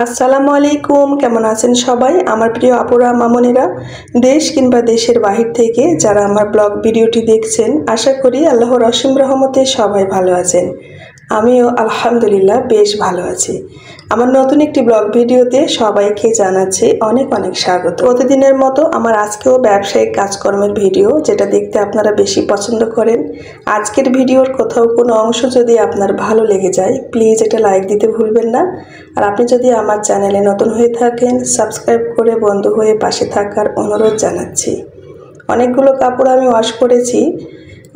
আসসালামু আলাইকুম, কেমন আছেন সবাই? আমার প্রিয় আপুরা মামনিরা, দেশ কিংবা দেশের বাহির থেকে যারা আমার ব্লগ ভিডিওটি দেখছেন, আশা করি আল্লাহর অসীম রহমতে সবাই ভালো আছেন। আমিও আলহামদুলিল্লাহ বেশ ভালো আছি। আমার নতুন একটি ব্লগ ভিডিওতে সবাইকে জানাচ্ছি অনেক অনেক স্বাগত। প্রতিদিনের মতো আমার আজকেও ব্যবসায়িক কাজকর্মের ভিডিও, যেটা দেখতে আপনারা বেশি পছন্দ করেন। আজকের ভিডিওর কোথাও কোনো অংশ যদি আপনার ভালো লেগে যায়, প্লিজ এটা লাইক দিতে ভুলবেন না। আর আপনি যদি আমার চ্যানেলে নতুন হয়ে থাকেন, সাবস্ক্রাইব করে বন্ধু হয়ে পাশে থাকার অনুরোধ জানাচ্ছি। অনেকগুলো কাপড় আমি ওয়াশ করেছি,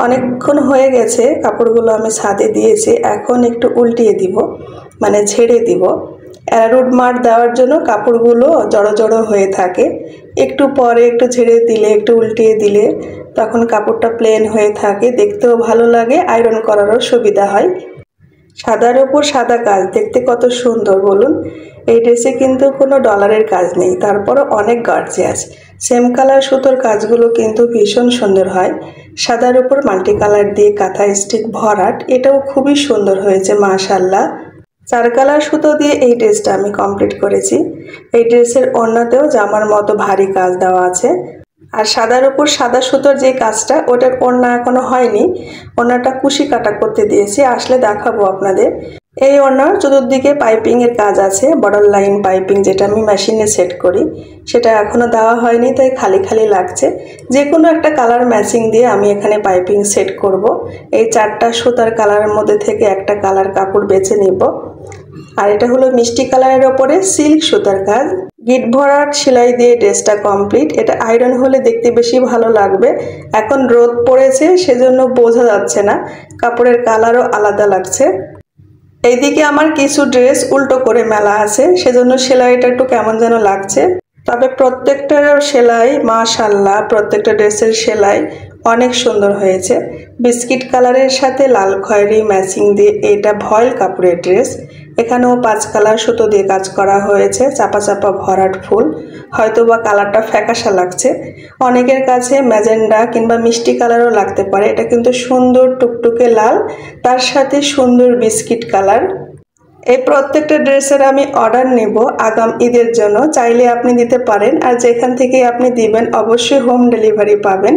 অনেকক্ষণ হয়ে গেছে। কাপড়গুলো আমি ছাদে দিয়েছি, এখন একটু উল্টিয়ে দিব, মানে ঝেড়ে দিব। অ্যারারুট মার দেওয়ার জন্য কাপড়গুলো জড়ো জড়ো হয়ে থাকে। একটু পরে একটু ঝেড়ে দিলে, একটু উল্টিয়ে দিলে তখন কাপড়টা প্লেন হয়ে থাকে, দেখতেও ভালো লাগে, আয়রন করারও সুবিধা হয়। সাদার ওপর সাদা কাজ দেখতে কত সুন্দর বলুন। এই ড্রেসে কিন্তু কোনো ডলারের কাজ নেই, তারপরও অনেক গর্জিয়াস। সেম কালার সুতোর কাজগুলো কিন্তু ভীষণ সুন্দর হয়। সাদার উপর মাল্টি কালার দিয়ে কাঁথা স্টিক ভরাট, এটাও খুবই সুন্দর হয়েছে মাশাআল্লাহ। 4 কালার সুতো দিয়ে এই ড্রেসটা আমি কমপ্লিট করেছি। এই ড্রেসের ওড়নাতেও জামার মতো ভারী কাজ দেওয়া আছে। আর সাদার উপর সাদা সুতোর যে কাজটা, ওটার ওড়না এখনো হয়নি। ওড়নাটা কুশি কাটা করতে দিয়েছি, আসলে দেখাবো আপনাদের। এই ওড়নার চতুর্দিকে পাইপিংয়ের কাজ আছে, বর্ডার লাইন পাইপিং, যেটা আমি মেশিনে সেট করি, সেটা এখনো দেওয়া হয়নি, তাই খালি খালি লাগছে। যে কোনো একটা কালার ম্যাচিং দিয়ে আমি এখানে পাইপিং সেট করব। এই 4টা সুতার কালারের মধ্যে থেকে একটা কালার কাপড় বেছে নিব। আর এটা হলো মিষ্টি কালারের ওপরে সিল্ক সুতার কাজ। গিট ভরাট সেলাই দিয়ে ড্রেসটা কমপ্লিট। এটা আয়রন হলে দেখতে বেশি ভালো লাগবে। এখন রোদ পড়েছে, সেজন্য বোঝা যাচ্ছে না, কাপড়ের কালারও আলাদা লাগছে। এইদিকে আমার কিছু ড্রেস উল্টো করে মেলা আছে, সেজন্য সেলাইটা একটু কেমন যেন লাগছে। তবে প্রত্যেকটার সেলাই মাশাআল্লাহ, প্রত্যেকটা ড্রেসের সেলাই অনেক সুন্দর হয়েছে। বিস্কিট কালারের সাথে লাল খয়েরি ম্যাচিং দিয়ে এটা ভয়েল কাপড়ের ড্রেস। এখানেও 5 কালার সুতো দিয়ে কাজ করা হয়েছে, চাপা চাপা ভরাট ফুল। হয়তো বা কালারটা ফ্যাকাশা লাগছে, অনেকের কাছে ম্যাজেন্ডা কিংবা মিষ্টি কালারও লাগতে পারে। এটা কিন্তু সুন্দর টুকটুকে লাল, তার সাথে সুন্দর বিস্কিট কালার। এই প্রত্যেকটা ড্রেসের আমি অর্ডার নেব আগাম ঈদের জন্য, চাইলে আপনি দিতে পারেন। আর যেখান থেকে আপনি দিবেন অবশ্যই হোম ডেলিভারি পাবেন।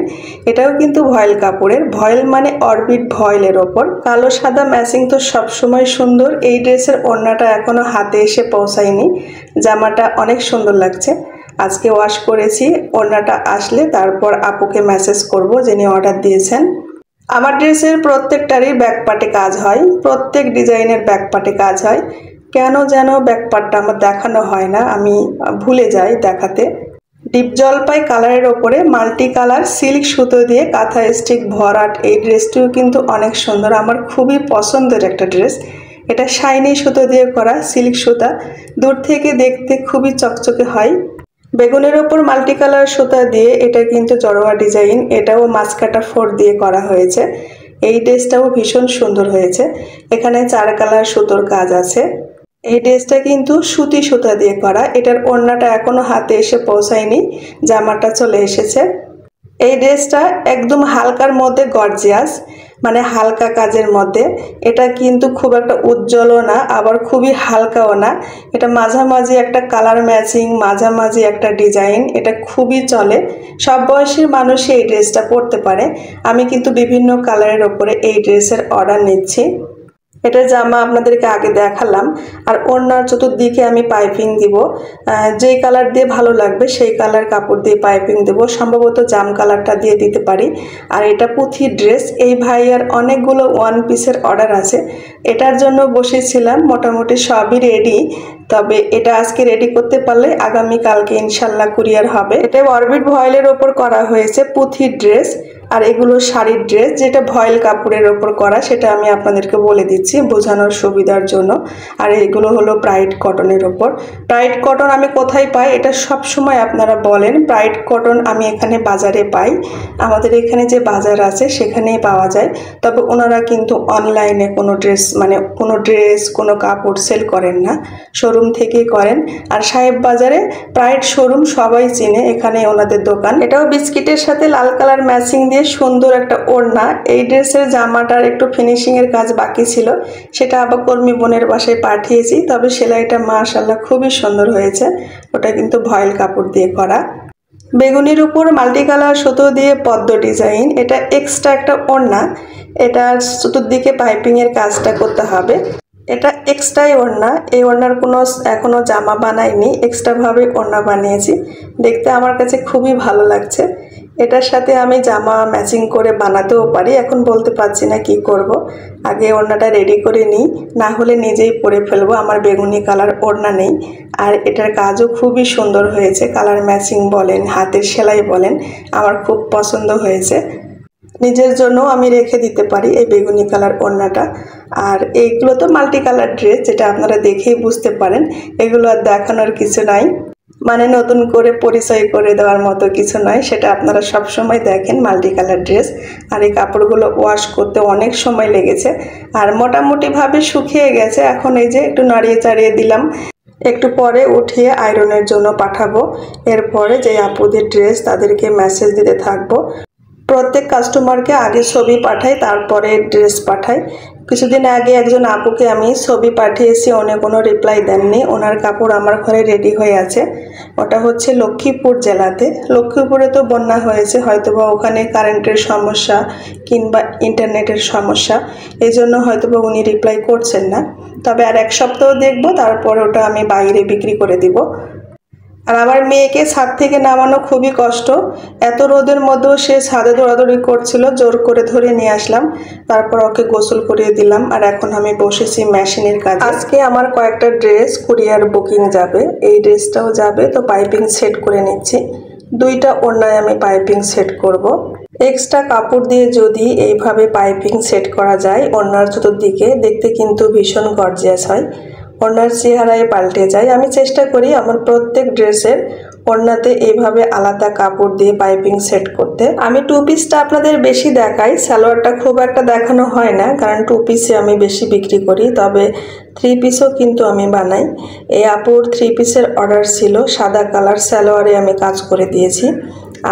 এটাও কিন্তু ভয়েল কাপড়ের, ভয়েল মানে অরবিট ভয়েলের ওপর। কালো সাদা ম্যাচিং তো সবসময় সুন্দর। এই ড্রেসের ওড়নাটা এখনো হাতে এসে পৌঁছায়নি, জামাটা অনেক সুন্দর লাগছে। আজকে ওয়াশ করেছি, ওড়নাটা আসলে তারপর আপুকে মেসেজ করব যিনি অর্ডার দিয়েছেন। আমার ড্রেসের প্রত্যেকটারই ব্যাকপার্টে কাজ হয়, প্রত্যেক ডিজাইনের ব্যাকপার্টে কাজ হয়। কেন যেন ব্যাকপার্টটা আমার দেখানো হয় না, আমি ভুলে যাই দেখাতে। ডিপ জলপাই কালারের ওপরে মাল্টি কালার সিল্ক সুতো দিয়ে কাঁথা স্টিক ভরাট এই ড্রেসটিও কিন্তু অনেক সুন্দর, আমার খুবই পছন্দের একটা ড্রেস। এটা শাইনি সুতো দিয়ে করা, সিল্ক সুতা, দূর থেকে দেখতে খুবই চকচকে হয়। বেগুনের ওপর মাল্টি কালার সুতা দিয়ে এটা কিন্তু জড়োয়া ডিজাইন, এটাও মাঝকাটা 4 দিয়ে করা হয়েছে। এই ড্রেসটাও ভীষণ সুন্দর হয়েছে। এখানে 4 কালার সুতোর কাজ আছে। এই ড্রেসটা কিন্তু সুতি সুতা দিয়ে করা। এটার ওড়নাটা এখনো হাতে এসে পৌঁছায়নি, জামাটা চলে এসেছে। এই ড্রেসটা একদম হালকার মধ্যে গর্জিয়াস, মানে হালকা কাজের মধ্যে। এটা কিন্তু খুব একটা উজ্জ্বলও না, আবার খুবই হালকাও না। এটা মাঝামাঝি একটা কালার ম্যাচিং, মাঝামাঝি একটা ডিজাইন, এটা খুবই চলে। সব বয়সের মানুষই এই ড্রেসটা পরতে পারে। আমি কিন্তু বিভিন্ন কালারের ওপরে এই ড্রেসের অর্ডার নিচ্ছি। এটা জামা আপনাদেরকে আগে দেখালাম। আর ওড়নার চতুর্দিকে আমি পাইপিং দিব, যেই কালার দিয়ে ভালো লাগবে সেই কালার কাপড় দিয়ে পাইপিং দেব। সম্ভবত জাম কালারটা দিয়ে দিতে পারি। আর এটা পুঁথি ড্রেস। এই ভাইয়ার অনেকগুলো 1 পিসের অর্ডার আছে, এটার জন্য বসেছিলাম। মোটামুটি সবই রেডি, তবে এটা আজকে রেডি করতে পারলে আগামীকালকে ইনশাল্লাহ কুরিয়ার হবে। এটা অরবিট ভয়েলের ওপর করা হয়েছে পুঁথি ড্রেস। আর এগুলো শাড়ির ড্রেস, যেটা ভয়েল কাপড়ের ওপর করা, সেটা আমি আপনাদেরকে বলে দিচ্ছি বোঝানোর সুবিধার জন্য। আর এগুলো হলো প্রাইড কটনের ওপর। প্রাইড কটন আমি কোথায় পাই এটা সব সময় আপনারা বলেন। প্রাইড কটন আমি এখানে বাজারে পাই, আমাদের এখানে যে বাজার আছে সেখানেই পাওয়া যায়। তবে ওনারা কিন্তু অনলাইনে কোনো ড্রেস, মানে কোনো ড্রেস কোনো কাপড় সেল করেন না, শোরুম থেকেই করেন। আর সাহেব বাজারে প্রাইড শোরুম সবাই চেনে, এখানে ওনাদের দোকান। এটাও বিস্কিটের সাথে লাল কালার ম্যাচিং দিয়ে দিয়ে সুন্দর একটা ওড়না। এই ড্রেসের জামাটার একটু ফিনিশিংয়ের কাজ বাকি ছিল, সেটা আবার কর্মী বোনের বাসায় পাঠিয়েছি। তবে সেলাইটা মাশাআল্লাহ খুবই সুন্দর হয়েছে। ওটা কিন্তু ভয়েল কাপড় দিয়ে করা। বেগুনির উপর মাল্টি কালার সুতো দিয়ে পদ্ম ডিজাইন। এটা এক্সট্রা একটা ওড়না, এটা চতুর্দিকে পাইপিংয়ের কাজটা করতে হবে। এটা এক্সট্রাই ওড়না, এই ওড়নার কোনো এখনও জামা বানাইনি, এক্সট্রাভাবে ওড়না বানিয়েছি। দেখতে আমার কাছে খুবই ভালো লাগছে। এটার সাথে আমি জামা ম্যাচিং করে বানাতেও পারি, এখন বলতে পারছি না কি করব। আগে ওড়নাটা রেডি করে নিই, না হলে নিজেই পরে ফেলবো। আমার বেগুনি কালার ওড়না নেই, আর এটার কাজও খুবই সুন্দর হয়েছে। কালার ম্যাচিং বলেন, হাতের সেলাই বলেন, আমার খুব পছন্দ হয়েছে। নিজের জন্য আমি রেখে দিতে পারি এই বেগুনি কালার ওড়নাটা। আর এইগুলো তো মাল্টি কালার ড্রেস, যেটা আপনারা দেখেই বুঝতে পারেন। এগুলো আর দেখানোর কিছু নাই, মানে নতুন করে পরিচয় করে দেওয়ার মতো কিছু নয়, সেটা আপনারা সব সময় দেখেন মাল্টি কালার ড্রেস। আর এই কাপড়গুলো ওয়াশ করতে অনেক সময় লেগেছে, আর মোটামুটিভাবে শুকিয়ে গেছে। এখন এই যে একটু নাড়িয়ে চাড়িয়ে দিলাম, একটু পরে উঠিয়ে আয়রনের জন্য পাঠাবো। এরপরে যে আপুদের ড্রেস তাদেরকে মেসেজ দিতে থাকবো। প্রত্যেক কাস্টমারকে আগে ছবি পাঠাই, তারপরে ড্রেস পাঠাই। কিছুদিন আগে একজন আপুকে আমি ছবি পাঠিয়েছি, উনি কোনো রিপ্লাই দেননি। ওনার কাপড় আমার ঘরে রেডি হয়ে আছে। ওটা হচ্ছে লক্ষ্মীপুর জেলাতে। লক্ষ্মীপুরে তো বন্যা হয়েছে, হয়তোবা ওখানে কারেন্টের সমস্যা কিংবা ইন্টারনেটের সমস্যা, এই জন্য হয়তোবা উনি রিপ্লাই করছেন না। তবে আর এক সপ্তাহ দেখবো, তারপর ওটা আমি বাইরে বিক্রি করে দিব। আর আমার মেয়েকে ছাদ থেকে নামানো খুবই কষ্ট। এত রোদের মধ্যেও সে ছাদে দৌড়াদৌড়ি করছিল, জোর করে ধরে নিয়ে আসলাম। তারপর ওকে গোসল করিয়ে দিলাম, আর এখন আমি বসেছি মেশিনের কাজে। আজকে আমার কয়েকটা ড্রেস কুরিয়ার বুকিং যাবে, এই ড্রেসটাও যাবে, তো পাইপিং সেট করে নিচ্ছি। দুইটা ওড়নায় আমি পাইপিং সেট করব। এক্সট্রা কাপড় দিয়ে যদি এইভাবে পাইপিং সেট করা যায় ওড়নার চতুর্দিকে, দেখতে কিন্তু ভীষণ গর্জিয়াস হয়, ওড়নার চেহারায় পাল্টে যায়। আমি চেষ্টা করি আমার প্রত্যেক ড্রেসের ওড়নাতে এইভাবে আলাদা কাপড় দিয়ে পাইপিং সেট করতে। আমি টু পিসটা আপনাদের বেশি দেখাই, সালোয়ারটা খুব একটা দেখানো হয় না, কারণ টু পিসে আমি বেশি বিক্রি করি। তবে থ্রি পিসও কিন্তু আমি বানাই। এই আপুর থ্রি পিসের অর্ডার ছিল, সাদা কালার সালোয়ারে আমি কাজ করে দিয়েছি।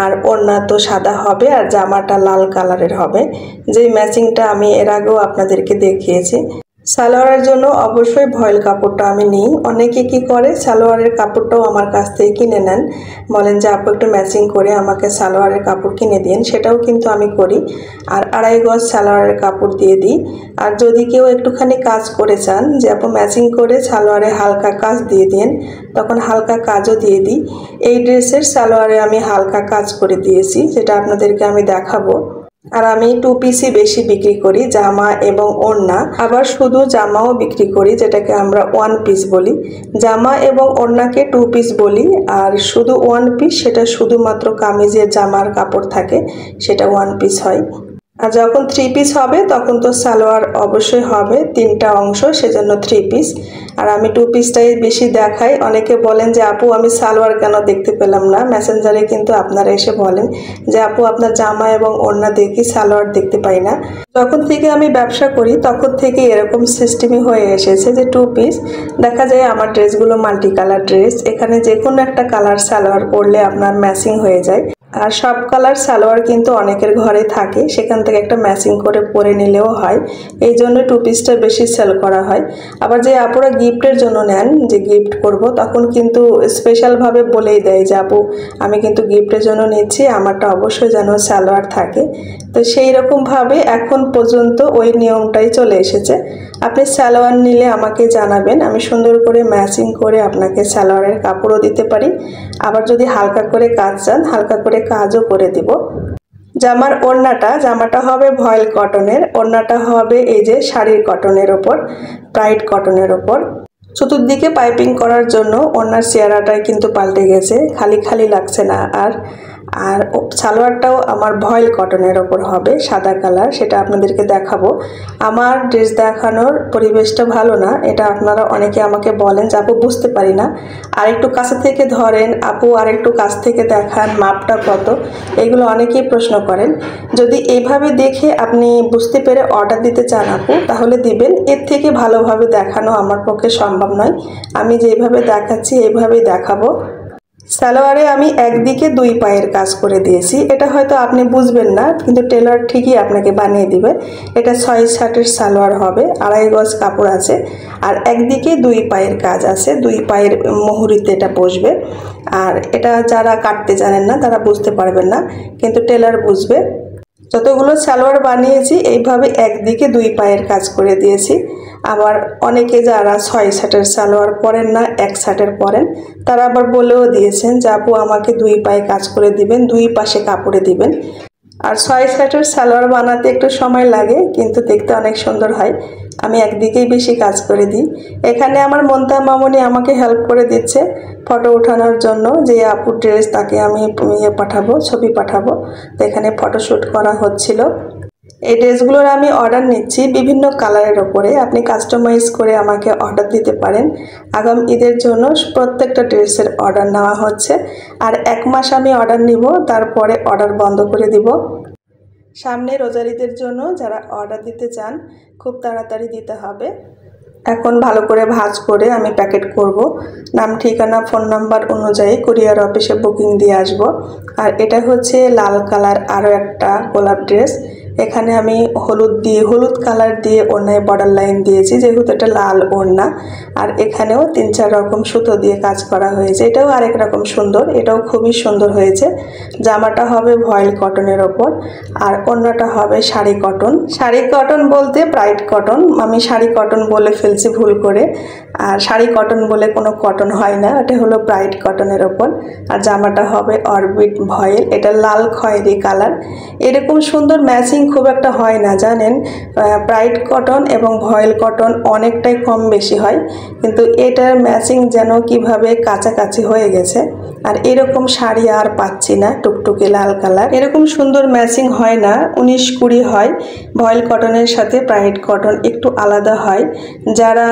আর ওড়না তো সাদা হবে, আর জামাটা লাল কালারের হবে, যেই ম্যাচিংটা আমি এর আগেও আপনাদেরকে দেখিয়েছি। সালোয়ারের জন্য অবশ্যই ভয়েল কাপড়টা আমি নিই। অনেকে কি করে, সালোয়ারের কাপড়টাও আমার কাছ থেকে কিনে নেন, বলেন যে আপু একটু ম্যাচিং করে আমাকে সালোয়ারের কাপড় কিনে দিন, সেটাও কিন্তু আমি করি। আর 2.5 গজ সালোয়ারের কাপড় দিয়ে দিই। আর যদি কেউ একটুখানি কাজ করে চান যে আপু ম্যাচিং করে সালোয়ারে হালকা কাজ দিয়ে দিন, তখন হালকা কাজও দিয়ে দিই। এই ড্রেসের সালোয়ারে আমি হালকা কাজ করে দিয়েছি, যেটা আপনাদেরকে আমি দেখাবো। আর আমি টু পিসই বেশি বিক্রি করি, জামা এবং ওড়না। আবার শুধু জামাও বিক্রি করি, যেটাকে আমরা ওয়ান পিস বলি। জামা এবং ওড়নাকে টু পিস বলি, আর শুধু ওয়ান পিস সেটা শুধুমাত্র কামিজের জামার কাপড় থাকে, সেটা ওয়ান পিস হয়। আর যখন থ্রি পিস হবে তখন তো সালোয়ার অবশ্যই হবে 3টা অংশ, সেজন্য থ্রি পিস। আর আমি টু পিসটাই বেশি দেখাই। অনেকে বলেন যে আপু আমি সালোয়ার কেন দেখতে পেলাম না, মেসেঞ্জারে কিন্তু আপনারা এসে বলেন যে আপু আপনার জামা এবং ওড়না দেখি, সালোয়ার দেখতে পাই না। যখন থেকে আমি ব্যবসা করি তখন থেকে এরকম সিস্টেমই হয়ে এসেছে যে টু পিস দেখা যায়। আমার ড্রেসগুলো মাল্টি কালার ড্রেস, এখানে যে কোনো একটা কালার সালোয়ার পরলে আপনার ম্যাচিং হয়ে যায়। আর সব কালার সালোয়ার কিন্তু অনেকের ঘরে থাকে, সেখান থেকে একটা ম্যাচিং করে পরে নিলেও হয়, এই জন্য টু পিসটা বেশি সেল করা হয়। আবার যে আপুরা গিফটের জন্য নেন, যে গিফট করব, তখন কিন্তু স্পেশালভাবে বলেই দেয় যে আপু আমি কিন্তু গিফটের জন্য নিচ্ছি, আমারটা অবশ্যই যেন সালোয়ার থাকে। তো সেই রকমভাবে এখন পর্যন্ত ওই নিয়মটাই চলে এসেছে। আপনি সালোয়ার নিলে আমাকে জানাবেন, আমি সুন্দর করে ম্যাচিং করে আপনাকে সালোয়ারের কাপড়ও দিতে পারি। আবার যদি হালকা করে কাজ চান, হালকা করে কাজও করে দিব। জামার ওড়নাটা, জামাটা হবে ভয়েল কটনের, ওড়নাটা হবে এই যে শাড়ির কটনের ওপর, ব্রাইট কটনের ওপর। চতুর্দিকে পাইপিং করার জন্য ওড়নার চেহারাটাই কিন্তু পাল্টে গেছে, খালি খালি লাগছে না আর। আর সালোয়ারটাও আমার ভয়েল কটনের ওপর হবে, সাদা কালার, সেটা আপনাদেরকে দেখাবো। আমার ড্রেস দেখানোর পরিবেশটা ভালো না, এটা আপনারা অনেকে আমাকে বলেন যে আপু বুঝতে পারি না, আর একটু কাছে থেকে ধরেন আপু, আর একটু কাছ থেকে দেখান, মাপটা কত, এগুলো অনেকেই প্রশ্ন করেন। যদি এইভাবে দেখে আপনি বুঝতে পেরে অর্ডার দিতে চান আপু, তাহলে দিবেন। এর থেকে ভালোভাবে দেখানো আমার পক্ষে সম্ভব নয়, আমি যেভাবে দেখাচ্ছি এইভাবেই দেখাবো। সালোয়ারে আমি একদিকে 2 পায়ের কাজ করে দিয়েছি। এটা হয়তো আপনি বুঝবেন না, কিন্তু টেলার ঠিকই আপনাকে বানিয়ে দিবে। এটা 6/7 সালোয়ার হবে, 2.5 গজ কাপড় আছে, আর একদিকে 2 পায়ের কাজ আছে, 2 পায়ের মুহুরিতে এটা বসবে। আর এটা যারা কাটতে জানেন না তারা বুঝতে পারবেন না, কিন্তু টেলার বুঝবে। যতগুলো সালোয়ার বানিয়েছি এইভাবে একদিকে 2 পায়ের কাজ করে দিয়েছি। আবার অনেকে যারা 6/7 সালোয়ার পরেন না, 1/7 পরেন, তারা আবার বলেও দিয়েছেন যে আপু আমাকে 2 পায়ে কাজ করে দিবেন, 2 পাশে কাপড়ে দিবেন। আর 6/7 সালোয়ার বানাতে একটু সময় লাগে, কিন্তু দেখতে অনেক সুন্দর হয়। আমি একদিকেই বেশি কাজ করে দিই। এখানে আমার মন্তা মামনি আমাকে হেল্প করে দিচ্ছে ফটো ওঠানোর জন্য। যে আপুর ড্রেস তাকে আমি পাঠাবো, ছবি পাঠাবো, তো এখানে ফটোশ্যুট করা হচ্ছিল। এই ড্রেসগুলোর আমি অর্ডার নিচ্ছি বিভিন্ন কালারের ওপরে। আপনি কাস্টমাইজ করে আমাকে অর্ডার দিতে পারেন। আগামী ঈদের জন্য প্রত্যেকটা ড্রেসের অর্ডার নেওয়া হচ্ছে। আর 1 মাস আমি অর্ডার নিব, তারপরে অর্ডার বন্ধ করে দিব। সামনে রোজার ঈদের জন্য যারা অর্ডার দিতে চান খুব তাড়াতাড়ি দিতে হবে। এখন ভালো করে ভাঁজ করে আমি প্যাকেট করব। নাম, ঠিকানা, ফোন নাম্বার অনুযায়ী কুরিয়ার অফিসে বুকিং দিয়ে আসব। আর এটা হচ্ছে লাল কালার আরও একটা গোলাপ ড্রেস। এখানে আমি হলুদ কালার দিয়ে ওড়নায় বর্ডার লাইন দিয়েছি, যেহেতু এটা লাল ওড়না। আর এখানেও 3-4 রকম সুতো দিয়ে কাজ করা হয়েছে। এটাও আরেক রকম সুন্দর, এটাও খুবই সুন্দর হয়েছে। জামাটা হবে ভয়েল কটনের ওপর, আর ওড়নাটা হবে শাড়ি কটন। শাড়ি কটন বলতে ব্রাইট কটন, আমি শাড়ি কটন বলে ফেলছি ভুল করে। আর শাড়ি কটন বলে কোনো কটন হয় না, এটা হলো ব্রাইট কটনের ওপর। আর জামাটা হবে অরবিট ভয়েল, এটা লাল খয়েরি কালার। এরকম সুন্দর ম্যাচিং খুব একটা হয় না জানেন। ব্রাইট কটন এবং ভয়েল কটন অনেকটাই কম বেশি হয়, কিন্তু এটার ম্যাচিং যেন কিভাবে কাছাকাছি হয়ে গেছে। আর এরকম শাড়ি আর পাচ্ছি না, টুকটুকে লাল কালার এরকম সুন্দর ম্যাচিং হয় না। 19-20 হয়। ভয়েল কটনের সাথে ব্রাইট কটন একটু আলাদা হয়। যারা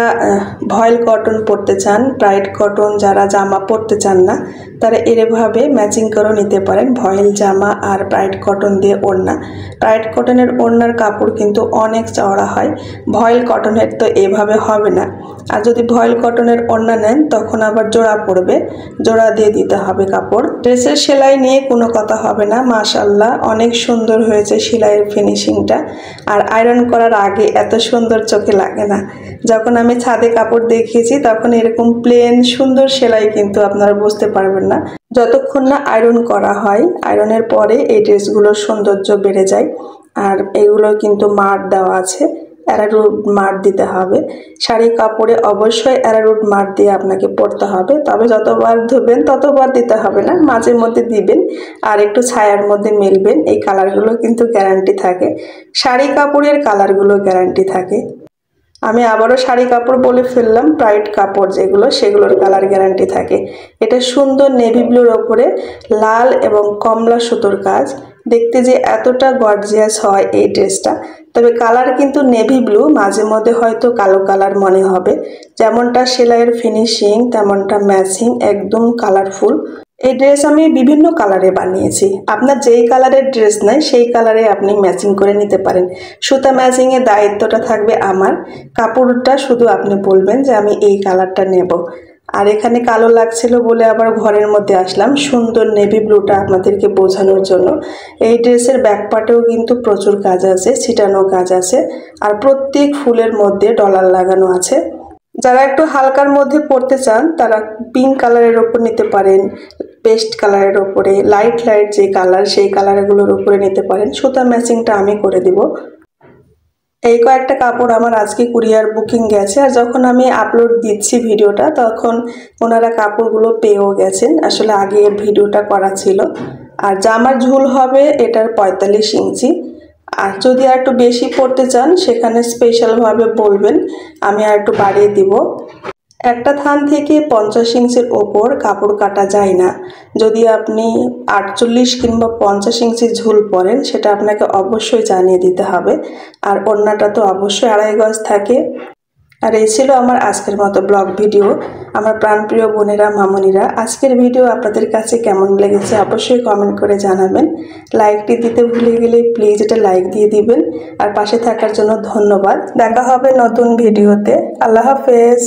ভয়েল কটন পরতে চান, ব্রাইট কটন যারা জামা পরতে চান না, তারা এভাবে ম্যাচিং করে নিতে পারেন, ভয়েল জামা আর ব্রাইট কটন দিয়ে ওড়না। ব্রাইট কটনের ওড়নার কাপড় কিন্তু অনেক চওড়া হয়, ভয়েল কটনের তো এভাবে হবে না। আর যদি ভয়েল কটনের ওড়না নেন তখন আবার জোড়া পড়বে, জোড়া দিয়ে দিতে হবে কাপড়। ড্রেসের সেলাই নিয়ে কোনো কথা হবে না, মাশাআল্লাহ অনেক সুন্দর হয়েছে সেলাইয়ের ফিনিশিংটা। আর আয়রন করার আগে এত সুন্দর চোখে লাগে না। যখন আমি ছাদে কাপড় দেখিয়েছি তখন এরকম প্লেন সুন্দর সেলাই কিন্তু আপনারা বুঝতে পারবেন না, যতক্ষণ না আয়রন করা হয়। আয়রনের পরে এই ড্রেসগুলোর সৌন্দর্য বেড়ে যায়। আর এগুলো কিন্তু মার দেওয়া আছে, অ্যারারুট মার দিতে হবে। শাড়ি কাপড়ে অবশ্যই অ্যারারুট মার দিয়ে আপনাকে পরতে হবে, তবে যতবার ধুবেন ততবার দিতে হবে না, মাঝে মধ্যে দিবেন আর একটু ছায়ার মধ্যে মেলবেন। এই কালারগুলো কিন্তু গ্যারান্টি থাকে, শাড়ি কাপড়ের কালারগুলো গ্যারান্টি থাকে। আমি আবারও শাড়ি কাপড় বলে ফেললাম, ব্রাইট কাপড় যেগুলো সেগুলোর কালার গ্যারান্টি থাকে। এটা সুন্দর নেভি ব্লুর ওপরে লাল এবং কমলা সুতোর কাজ, দেখতে যে এতটা গর্জিয়াস হয় এই ড্রেসটা। তবে কালার কিন্তু নেভি ব্লু, মাঝে মধ্যে হয়তো কালো কালার মনে হবে। যেমনটা সেলাইয়ের ফিনিশিং তেমনটা ম্যাচিং, একদম কালারফুল। এই ড্রেস আমি বিভিন্ন কালারে বানিয়েছি, আপনার যেই কালারের ড্রেস নাই সেই কালারে আপনি ম্যাচিং করে নিতে পারেন। সুতা ম্যাচিংয়ের দায়িত্বটা থাকবে আমার, কাপড়টা শুধু আপনি বলবেন যে আমি এই কালারটা নেব। আর এখানে কালো লাগছিল বলে আবার ঘরের মধ্যে আসলাম সুন্দর নেভি ব্লুটা আপনাদেরকে বোঝানোর জন্য। এই ড্রেসের ব্যাক পার্টেও কিন্তু প্রচুর কাজ আছে, ছিটানো কাজ আছে, আর প্রত্যেক ফুলের মধ্যে ডলার লাগানো আছে। যারা একটু হালকার মধ্যে পরতে চান তারা পিঙ্ক কালারের ওপর নিতে পারেন, পেস্ট কালারের ওপরে, লাইট যে কালার সেই কালারগুলোর উপরে নিতে পারেন। সুতা ম্যাচিংটা আমি করে দিব। এই কয়েকটা কাপড় আমার আজকে কুরিয়ার বুকিং গেছে, আর যখন আমি আপলোড দিচ্ছি ভিডিওটা তখন ওনারা কাপড়গুলো পেয়েও গেছেন। আসলে আগে ভিডিওটা করা ছিল। আর জামার ঝুল হবে এটার 45 ইঞ্চি। আর যদি আর একটু বেশি পরতে চান সেখানে স্পেশালভাবে বলবেন, আমি আর একটু বাড়িয়ে দিব। একটা থান থেকে 50 ইঞ্চির ওপর কাপড় কাটা যায় না। যদি আপনি 48 কিংবা 50 ইঞ্চি ঝুল পরেন সেটা আপনাকে অবশ্যই জানিয়ে দিতে হবে। আর ওড়নাটা তো অবশ্যই 2.5 গজ থাকে। আর এই ছিল আমার আজকের মতো ব্লগ ভিডিও। আমার প্রাণপ্রিয় বোনেরা, মামনিরা, আজকের ভিডিও আপনাদের কাছে কেমন লেগেছে অবশ্যই কমেন্ট করে জানাবেন। লাইকটি দিতে ভুলে গেলে প্লিজ এটা লাইক দিয়ে দিবেন। আর পাশে থাকার জন্য ধন্যবাদ। দেখা হবে নতুন ভিডিওতে। আল্লাহ হাফেজ।